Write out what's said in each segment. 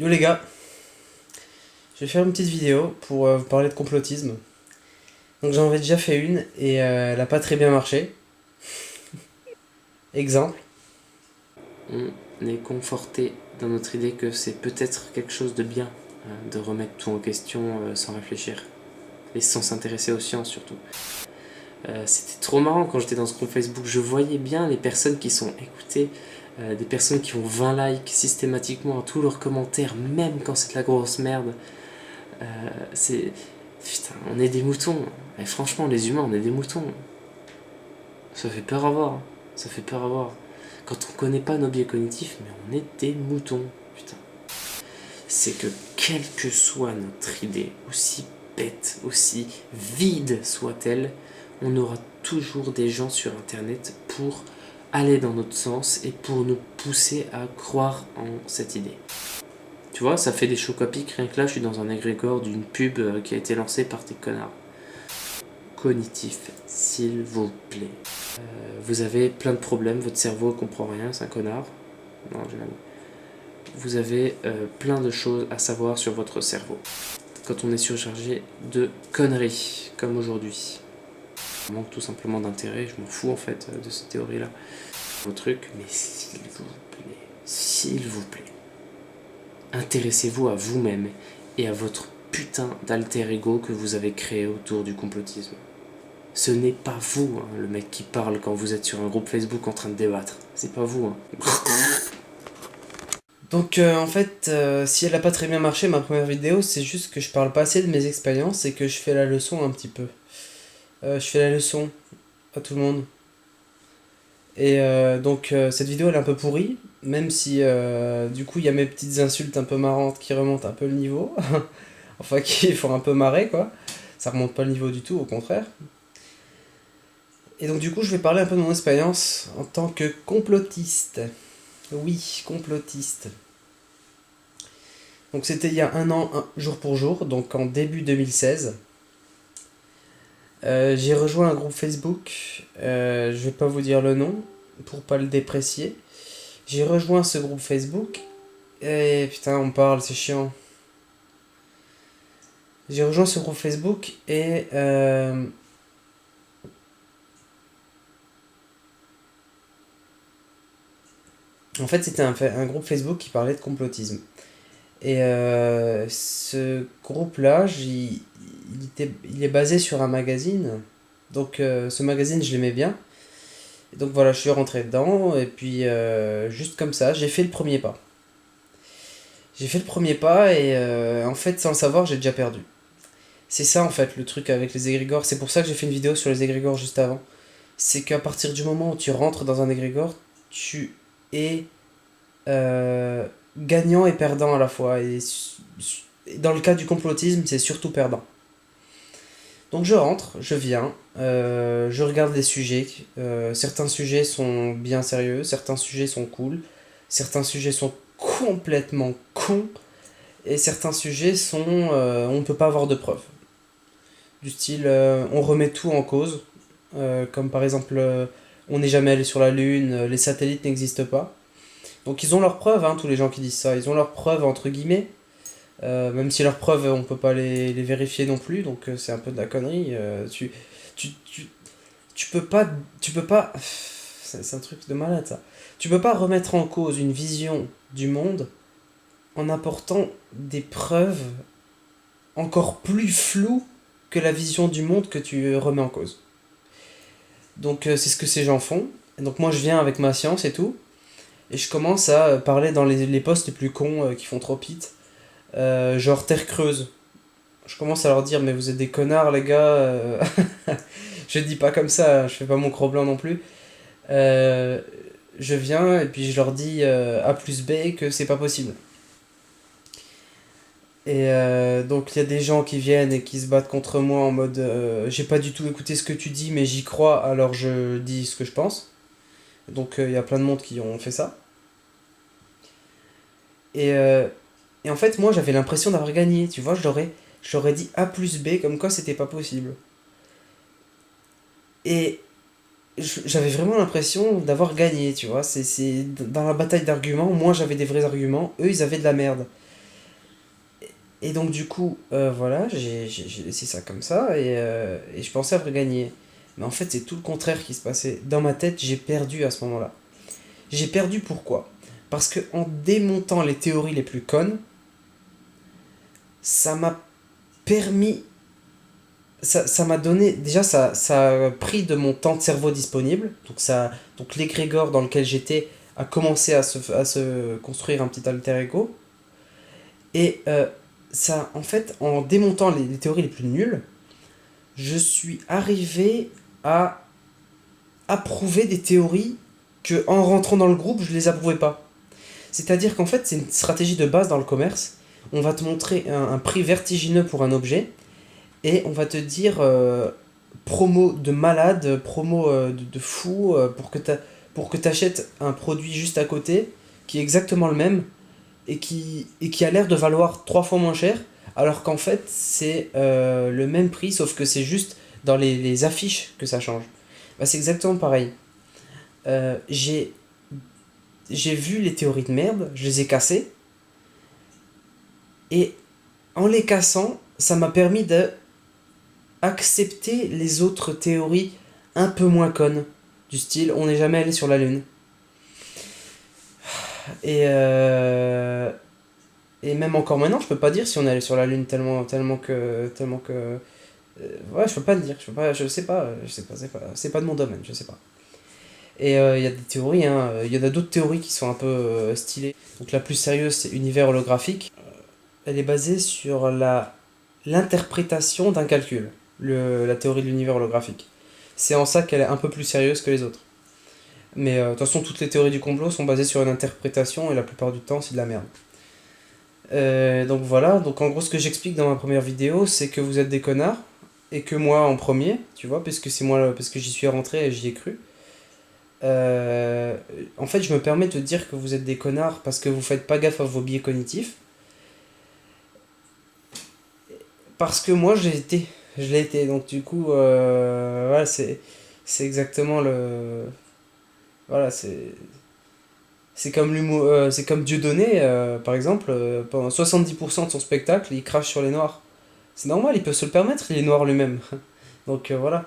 Yo les gars, je vais faire une petite vidéo pour vous parler de complotisme. Donc j'en avais déjà fait une et elle a pas très bien marché. Exemple. On est conforté dans notre idée que c'est peut-être quelque chose de bien de remettre tout en question sans réfléchir et sans s'intéresser aux sciences surtout. C'était trop marrant quand j'étais dans ce groupe Facebook, je voyais bien les personnes qui sont écoutées, des personnes qui ont 20 likes systématiquement à tous leurs commentaires, même quand c'est de la grosse merde. Euh, c'est. Putain, on est des moutons. Et franchement, les humains, on est des moutons. Ça fait peur à voir. Ça fait peur à voir. Quand on connaît pas nos biais cognitifs, mais on est des moutons. Putain. C'est que quelle que soit notre idée, aussi bête, aussi vide soit-elle, on aura toujours des gens sur internet pour aller dans notre sens et pour nous pousser à croire en cette idée. Tu vois, ça fait des chocs à pic, rien que là je suis dans un égrégore d'une pub qui a été lancée par des connards. Cognitif, s'il vous plaît. Vous avez plein de problèmes, votre cerveau comprend rien, c'est un connard. Non, je l'aime. Vous avez plein de choses à savoir sur votre cerveau. Quand on est surchargé de conneries, comme aujourd'hui. On manque tout simplement d'intérêt, je m'en fous en fait de cette théorie-là. Vos trucs, mais s'il vous plaît, intéressez-vous à vous-même et à votre putain d'alter ego que vous avez créé autour du complotisme. Ce n'est pas vous, hein, le mec qui parle quand vous êtes sur un groupe Facebook en train de débattre. C'est pas vous, hein. Donc en fait, si elle a pas très bien marché ma première vidéo, c'est juste que je parle pas assez de mes expériences et que je fais la leçon un petit peu. Je fais la leçon à tout le monde. Et donc cette vidéo elle est un peu pourrie, même si du coup il y a mes petites insultes un peu marrantes qui remontent un peu le niveau. Enfin qui font un peu marrer quoi. Ça remonte pas le niveau du tout, au contraire. Et donc du coup, je vais parler un peu de mon expérience en tant que complotiste. Oui, complotiste. Donc c'était il y a un an, jour pour jour, donc en début 2016. J'ai rejoint un groupe Facebook, je vais pas vous dire le nom, pour pas le déprécier. J'ai rejoint ce groupe Facebook, et putain, on parle, c'est chiant. J'ai rejoint ce groupe Facebook et en fait c'était un groupe Facebook qui parlait de complotisme. Et ce groupe-là, il est basé sur un magazine. Donc ce magazine, je l'aimais bien. Et donc voilà, je suis rentré dedans. Et puis juste comme ça, j'ai fait le premier pas. J'ai fait le premier pas et en fait, sans le savoir, j'ai déjà perdu. C'est ça en fait le truc avec les égrégores. C'est pour ça que j'ai fait une vidéo sur les égrégores juste avant. C'est qu'à partir du moment où tu rentres dans un égrégore, tu es gagnant et perdant à la fois. Et dans le cas du complotisme, c'est surtout perdant. Donc je rentre, je viens, je regarde les sujets. Certains sujets sont bien sérieux, certains sujets sont cool, certains sujets sont complètement cons, et certains sujets sont... on ne peut pas avoir de preuves. Du style, on remet tout en cause, comme par exemple, on n'est jamais allé sur la Lune, les satellites n'existent pas. Donc ils ont leurs preuves, hein, tous les gens qui disent ça, ils ont leurs preuves entre guillemets. Même si leurs preuves, on peut pas les vérifier non plus, donc c'est un peu de la connerie. Tu, tu, tu peux pas. Tu peux pas. C'est un truc de malade ça. Tu peux pas remettre en cause une vision du monde en apportant des preuves encore plus floues que la vision du monde que tu remets en cause. Donc c'est ce que ces gens font. Et donc moi je viens avec ma science et tout, et je commence à parler dans les posts les plus cons qui font trop pite. Genre Terre Creuse. Je commence à leur dire, mais vous êtes des connards, les gars. Je dis pas comme ça, je fais pas mon cro-blanc non plus. Euh, je viens et puis je leur dis A plus B que c'est pas possible. Et donc il y a des gens qui viennent et qui se battent contre moi en mode j'ai pas du tout écouté ce que tu dis, mais j'y crois, alors je dis ce que je pense. Donc il y a plein de monde qui ont fait ça. Et, euh, et en fait, moi j'avais l'impression d'avoir gagné, tu vois, je leur ai dit A plus B comme quoi c'était pas possible. Et j'avais vraiment l'impression d'avoir gagné, tu vois. Dans la bataille d'arguments, moi j'avais des vrais arguments, eux ils avaient de la merde. Et donc du coup, voilà, j'ai laissé ça comme ça et je pensais regagner. Mais en fait, c'est tout le contraire qui se passait. Dans ma tête, j'ai perdu à ce moment-là. J'ai perdu pourquoi? Parce que en démontant les théories les plus connes, ça m'a permis, ça m'a donné, déjà ça a pris de mon temps de cerveau disponible, donc l'égrégore dans lequel j'étais a commencé à se construire un petit alter ego, et ça, en fait, en démontant les théories les plus nulles, je suis arrivé à approuver des théories que en rentrant dans le groupe, je les approuvais pas. C'est-à-dire qu'en fait, c'est une stratégie de base dans le commerce. On va te montrer un prix vertigineux pour un objet et on va te dire promo de malade, promo de fou pour que tu achètes un produit juste à côté qui est exactement le même et qui a l'air de valoir 3 fois moins cher alors qu'en fait c'est le même prix sauf que c'est juste dans les affiches que ça change. Bah, c'est exactement pareil. J'ai vu les théories de merde, je les ai cassées et en les cassant, ça m'a permis de accepter les autres théories un peu moins connes, du style on n'est jamais allé sur la lune. Et, euh, et même encore maintenant, je peux pas dire si on est allé sur la lune tellement que ouais, je peux pas le dire, je sais pas, c'est pas de mon domaine, je sais pas. Et il y a des théories, hein, il y en a d'autres théories qui sont un peu stylées. Donc la plus sérieuse, c'est univers holographique. Elle est basée sur l'interprétation d'un calcul, la théorie de l'univers holographique. C'est en ça qu'elle est un peu plus sérieuse que les autres. Mais de toute façon, toutes les théories du complot sont basées sur une interprétation et la plupart du temps, c'est de la merde. Donc voilà, donc en gros, ce que j'explique dans ma première vidéo, c'est que vous êtes des connards et que moi en premier, tu vois, parce que j'y suis rentré et j'y ai cru. En fait, je me permets de dire que vous êtes des connards parce que vous faites pas gaffe à vos biais cognitifs. Parce que moi, je l'ai été. Donc du coup, voilà, c'est exactement le, voilà, c'est comme l'humour, c'est comme Dieudonné, par exemple, pendant 70% de son spectacle, il crache sur les noirs. C'est normal, il peut se le permettre, il est noir lui-même. Donc voilà.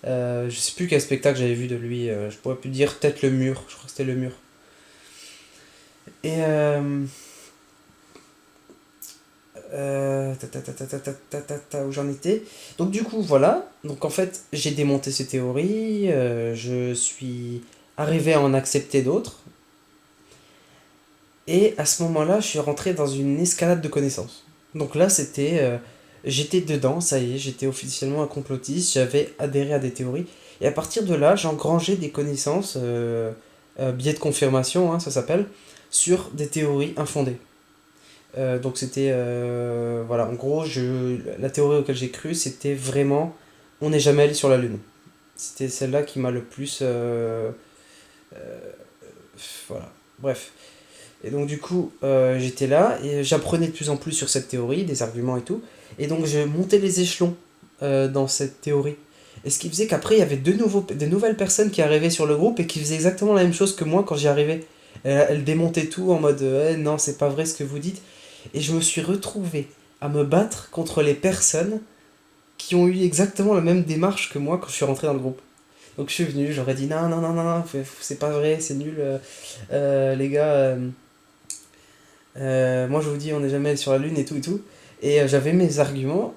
Je sais plus quel spectacle j'avais vu de lui, je pourrais plus dire, peut-être le mur, je crois que c'était le mur. Et où j'en étais. Donc du coup, voilà. Donc en fait, j'ai démonté ces théories, je suis arrivé à en accepter d'autres. Et à ce moment-là, je suis rentré dans une escalade de connaissances. Donc là, j'étais dedans, ça y est, j'étais officiellement un complotiste, j'avais adhéré à des théories. Et à partir de là, j'engrangeais des connaissances, biais de confirmation, hein, ça s'appelle, sur des théories infondées. Donc c'était, voilà, en gros, la théorie auquel j'ai cru, c'était vraiment, on n'est jamais allé sur la Lune. C'était celle-là qui m'a le plus... euh, voilà, bref. Et donc du coup, j'étais là et j'apprenais de plus en plus sur cette théorie, des arguments et tout. Et donc je montais les échelons dans cette théorie. Et ce qui faisait qu'après, il y avait de nouvelles personnes qui arrivaient sur le groupe et qui faisaient exactement la même chose que moi quand j'y arrivais. Elles démontaient tout en mode non, c'est pas vrai ce que vous dites. Et je me suis retrouvé à me battre contre les personnes qui ont eu exactement la même démarche que moi quand je suis rentré dans le groupe. Donc je suis venu, j'aurais dit non, non, non, non, non, c'est pas vrai, c'est nul, les gars. Moi je vous dis on n'est jamais sur la lune et tout et tout. Et j'avais mes arguments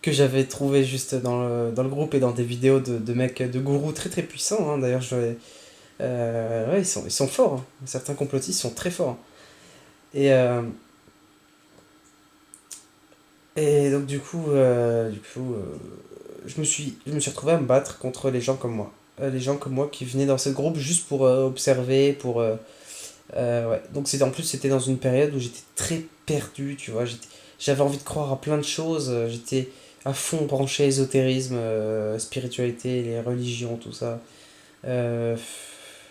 que j'avais trouvé juste dans le groupe et dans des vidéos de mecs, de gourous très très puissants, hein. D'ailleurs ouais, ils sont forts, hein. Certains complotistes sont très forts. Et, euh, et donc je me suis retrouvé à me battre contre les gens comme moi. Les gens comme moi qui venaient dans ce groupe juste pour observer, ouais. Donc en plus c'était dans une période où j'étais très perdu, tu vois. J'avais envie de croire à plein de choses. J'étais à fond branché ésotérisme, spiritualité, les religions, tout ça. Euh,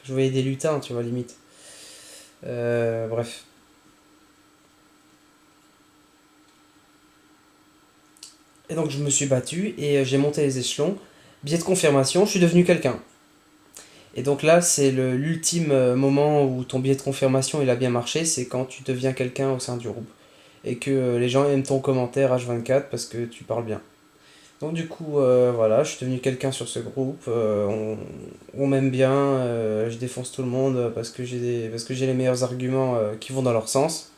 je voyais des lutins, tu vois, limite. Bref. Et donc je me suis battu et j'ai monté les échelons. Biais de confirmation, je suis devenu quelqu'un. Et donc là, c'est l'ultime moment où ton biais de confirmation il a bien marché, c'est quand tu deviens quelqu'un au sein du groupe. et que les gens aiment ton commentaire H24 parce que tu parles bien. Donc du coup, voilà, je suis devenu quelqu'un sur ce groupe, on m'aime bien, je défonce tout le monde parce que j'ai les meilleurs arguments qui vont dans leur sens.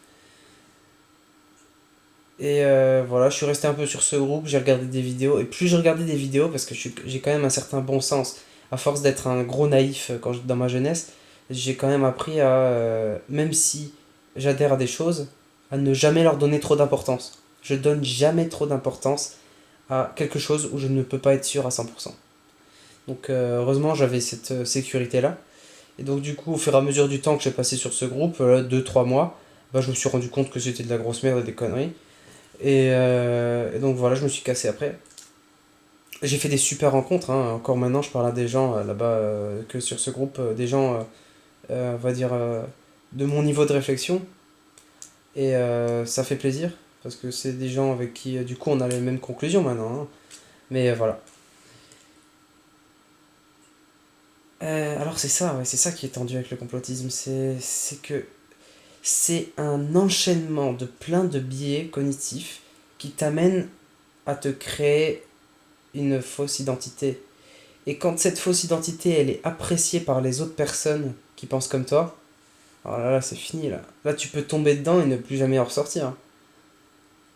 Et voilà, je suis resté un peu sur ce groupe, j'ai regardé des vidéos, et plus je regardais des vidéos, parce que j'ai quand même un certain bon sens, à force d'être un gros naïf dans ma jeunesse, j'ai quand même appris à, même si j'adhère à des choses, à ne jamais leur donner trop d'importance. Je donne jamais trop d'importance à quelque chose où je ne peux pas être sûr à 100%. Donc heureusement j'avais cette sécurité-là. Et donc du coup au fur et à mesure du temps que j'ai passé sur ce groupe, 2-3 mois, bah, je me suis rendu compte que c'était de la grosse merde et des conneries. Et donc voilà, je me suis cassé après. J'ai fait des super rencontres, hein. Encore maintenant je parle à des gens là-bas, que sur ce groupe, des gens, on va dire, de mon niveau de réflexion. Et ça fait plaisir, parce que c'est des gens avec qui du coup on a les mêmes conclusions maintenant, hein. Mais voilà. Alors c'est ça, ouais, c'est ça qui est tendu avec le complotisme, c'est que c'est un enchaînement de plein de biais cognitifs qui t'amènent à te créer une fausse identité. Et quand cette fausse identité, elle est appréciée par les autres personnes qui pensent comme toi, alors là, c'est fini, là. Là, tu peux tomber dedans et ne plus jamais en ressortir,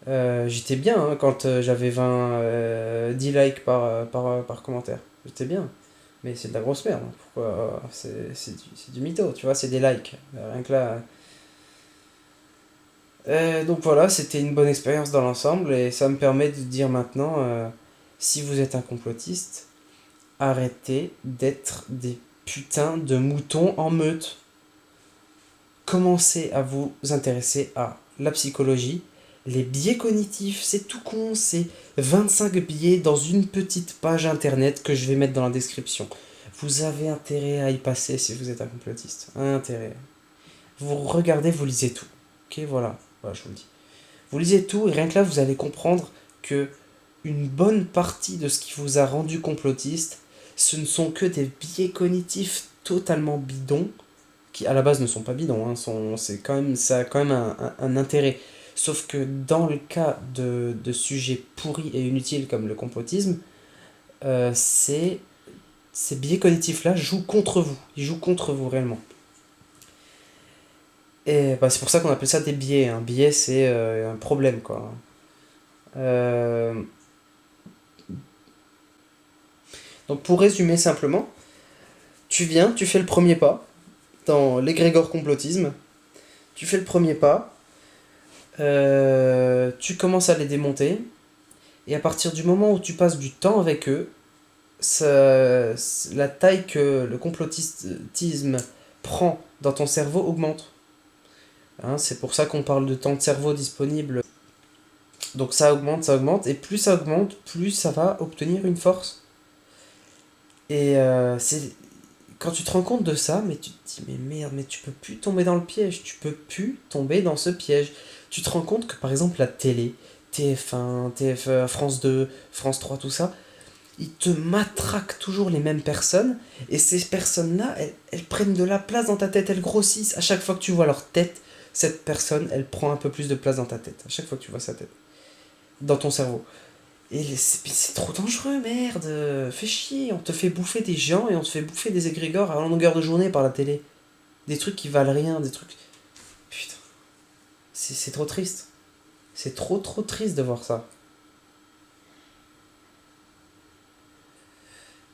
hein. J'étais bien, hein, quand j'avais 10 likes par commentaire. J'étais bien. Mais c'est de la grosse merde, hein. Pourquoi c'est du mytho, tu vois, c'est des likes. Rien que là. Donc voilà, c'était une bonne expérience dans l'ensemble et ça me permet de dire maintenant, si vous êtes un complotiste, arrêtez d'être des putains de moutons en meute. Commencez à vous intéresser à la psychologie, les biais cognitifs, c'est tout con, c'est 25 biais dans une petite page internet que je vais mettre dans la description. Vous avez intérêt à y passer si vous êtes un complotiste. Un intérêt. Vous regardez, vous lisez tout. Ok, voilà. Voilà, je vous le dis. Vous lisez tout et rien que là, vous allez comprendre que une bonne partie de ce qui vous a rendu complotiste, ce ne sont que des biais cognitifs totalement bidons, qui à la base ne sont pas bidons, hein, c'est quand même, ça a quand même un intérêt. Sauf que dans le cas de sujets pourris et inutiles comme le complotisme, ces biais cognitifs-là jouent contre vous. Ils jouent contre vous réellement. Et bah, c'est pour ça qu'on appelle ça des biais. Un biais, c'est un problème, quoi. Euh, Donc pour résumer simplement, tu viens, tu fais le premier pas dans l'égrégore complotisme, tu fais le premier pas, tu commences à les démonter, et à partir du moment où tu passes du temps avec eux, la taille que le complotisme prend dans ton cerveau augmente. Hein, c'est pour ça qu'on parle de temps de cerveau disponible. Donc ça augmente, et plus ça augmente, plus ça va obtenir une force. Et c'est quand tu te rends compte de ça, mais tu te dis, mais merde, mais tu peux plus tomber dans le piège, tu peux plus tomber dans ce piège. Tu te rends compte que par exemple la télé, TF1, France 2, France 3, tout ça, ils te matraquent toujours les mêmes personnes, et ces personnes-là, elles prennent de la place dans ta tête, elles grossissent. À chaque fois que tu vois leur tête, cette personne, elle prend un peu plus de place dans ta tête. À chaque fois que tu vois sa tête, dans ton cerveau. Et c'est trop dangereux, merde. Fais chier, on te fait bouffer des gens et on te fait bouffer des égrégores à longueur de journée par la télé. Des trucs qui valent rien, des trucs. Putain, c'est trop triste. C'est trop triste de voir ça.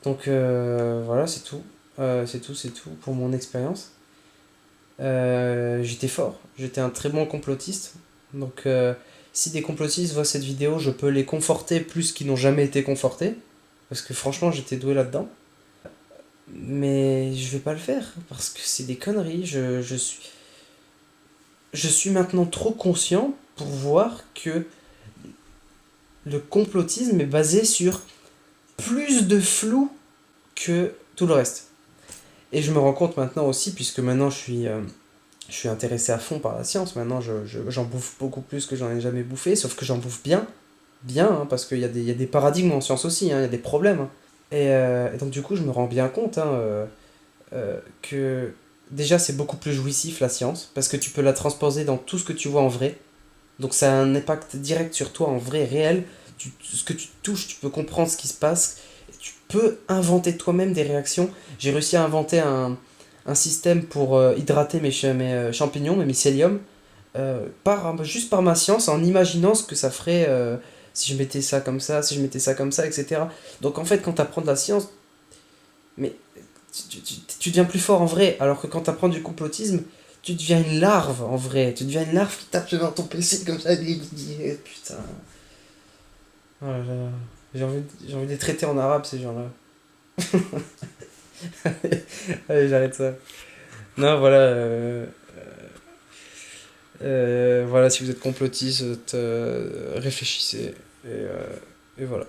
Donc voilà, c'est tout. C'est tout pour mon expérience. J'étais fort, j'étais un très bon complotiste. Donc si des complotistes voient cette vidéo, je peux les conforter plus qu'ils n'ont jamais été confortés. Parce que franchement, j'étais doué là-dedans. Mais je vais pas le faire, parce que c'est des conneries. Je suis maintenant trop conscient pour voir que le complotisme est basé sur plus de flou que tout le reste. Et je me rends compte maintenant aussi, puisque maintenant je suis intéressé à fond par la science, maintenant j'en bouffe beaucoup plus que j'en ai jamais bouffé, sauf que j'en bouffe bien, bien, hein, parce qu'il y a des paradigmes en science aussi, hein, il y a des problèmes, hein. Et donc du coup je me rends bien compte, hein, que déjà c'est beaucoup plus jouissif la science, parce que tu peux la transposer dans tout ce que tu vois en vrai. Donc ça a un impact direct sur toi, en vrai, réel. Ce que tu touches, tu peux comprendre ce qui se passe. Et tu peux inventer toi-même des réactions. J'ai réussi à inventer un système pour hydrater mes champignons, mes mycéliums, juste par ma science, en imaginant ce que ça ferait si je mettais ça comme ça, si je mettais ça comme ça, etc. Donc en fait, quand tu apprends de la science, mais tu deviens plus fort en vrai, alors que quand tu apprends du complotisme, tu deviens une larve en vrai. Tu deviens une larve qui tape dans ton PC comme ça. Putain. Oh là là. J'ai envie de les traiter en arabe, ces gens-là. Allez, j'arrête ça. Non, voilà. Voilà, si vous êtes complotiste, réfléchissez. Et voilà.